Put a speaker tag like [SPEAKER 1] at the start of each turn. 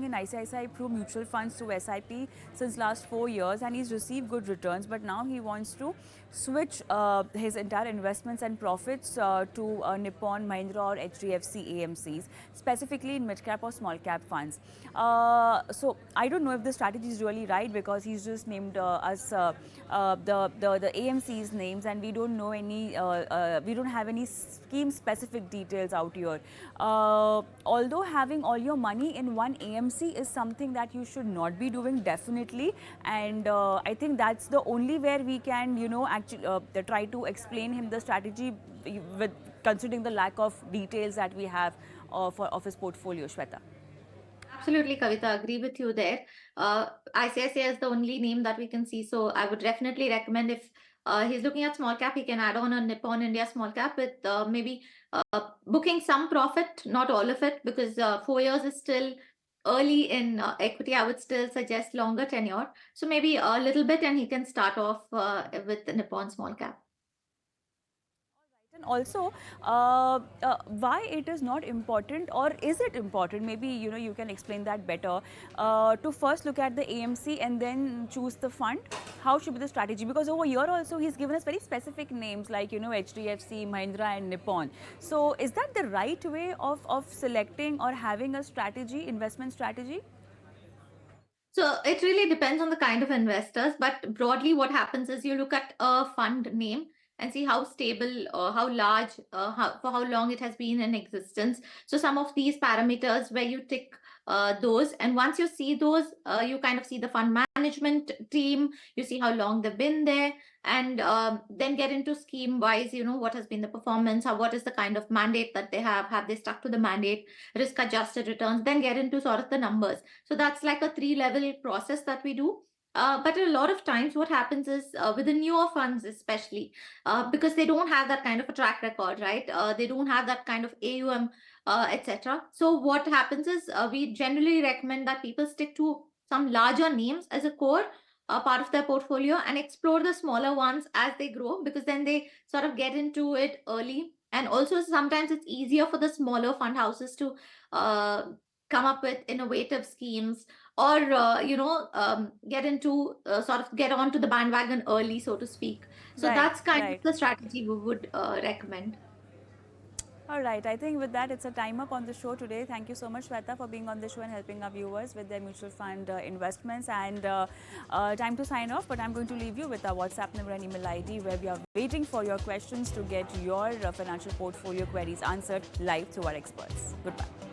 [SPEAKER 1] in ICICI Pru mutual funds through SIP since last 4 years, and he's received good returns, but now he wants to switch his entire investments and profits to Nippon, Mahindra or HDFC AMCs, specifically in mid-cap or small-cap funds. So I don't know if the strategy is really right, because he's just named us the AMC's names, and we don't know any, we don't have any scheme-specific details out here. Although having all your money in one AMC is something that you should not be doing, definitely, and I think that's the only where we can, you know, actually try to explain him the strategy with considering the lack of details that we have of his portfolio, Shweta.
[SPEAKER 2] Absolutely, Kavita, agree with you there. ICICI is the only name that we can see, so I would definitely recommend, if he's looking at small cap, he can add on a Nippon India small cap with maybe booking some profit, not all of it, because 4 years is still early in equity. I would still suggest longer tenure, so maybe a little bit, and he can start off with the Nippon small cap.
[SPEAKER 1] And also, why it is not important, or is it important? Maybe, you know, you can explain that better. To first look at the AMC and then choose the fund. How should be the strategy? Because over here also he's given us very specific names like, you know, HDFC, Mahindra and Nippon. So is that the right way of selecting or having a strategy, investment strategy?
[SPEAKER 2] So it really depends on the kind of investors, but broadly what happens is you look at a fund name and see how stable or how large, for how long it has been in existence. So some of these parameters where you tick those, and once you see those, you kind of see the fund management team, you see how long they've been there, and then get into scheme wise, you know, what has been the performance, how, what is the kind of mandate that they have they stuck to the mandate, risk adjusted returns, then get into sort of the numbers. So that's like a 3-level process that we do. But a lot of times what happens is with the newer funds, especially because they don't have that kind of a track record, right? They don't have that kind of AUM, etc. So what happens is we generally recommend that people stick to some larger names as a core part of their portfolio and explore the smaller ones as they grow, because then they sort of get into it early. And also sometimes it's easier for the smaller fund houses to come up with innovative schemes, or get into sort of get onto the bandwagon early, so to speak. So
[SPEAKER 1] Right,
[SPEAKER 2] that's kind of
[SPEAKER 1] right.
[SPEAKER 2] the strategy we would recommend.
[SPEAKER 1] All right, I think with that, it's a time up on the show today. Thank you so much, Shweta, for being on the show and helping our viewers with their mutual fund investments. And time to sign off, but I'm going to leave you with our WhatsApp number and email ID, where we are waiting for your questions to get your financial portfolio queries answered live through our experts. Goodbye.